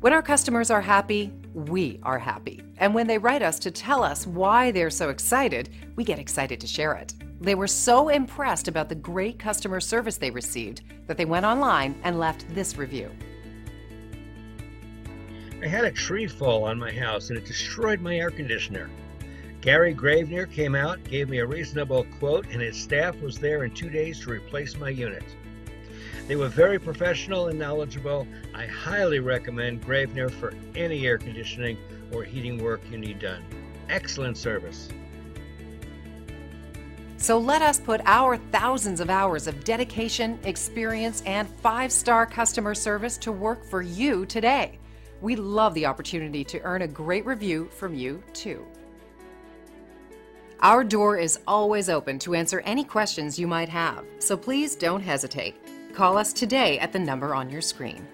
When our customers are happy, we are happy. And when they write us to tell us why they're so excited, we get excited to share it. They were so impressed about the great customer service they received that they went online and left this review. I had a tree fall on my house and it destroyed my air conditioner. Gary Gravener came out, gave me a reasonable quote, and his staff was there in 2 days to replace my unit. They were very professional and knowledgeable. I highly recommend Gravener for any air conditioning or heating work you need done. Excellent service. So let us put our thousands of hours of dedication, experience, and 5-star customer service to work for you today. We love the opportunity to earn a great review from you, too. Our door is always open to answer any questions you might have, so please don't hesitate. Call us today at the number on your screen.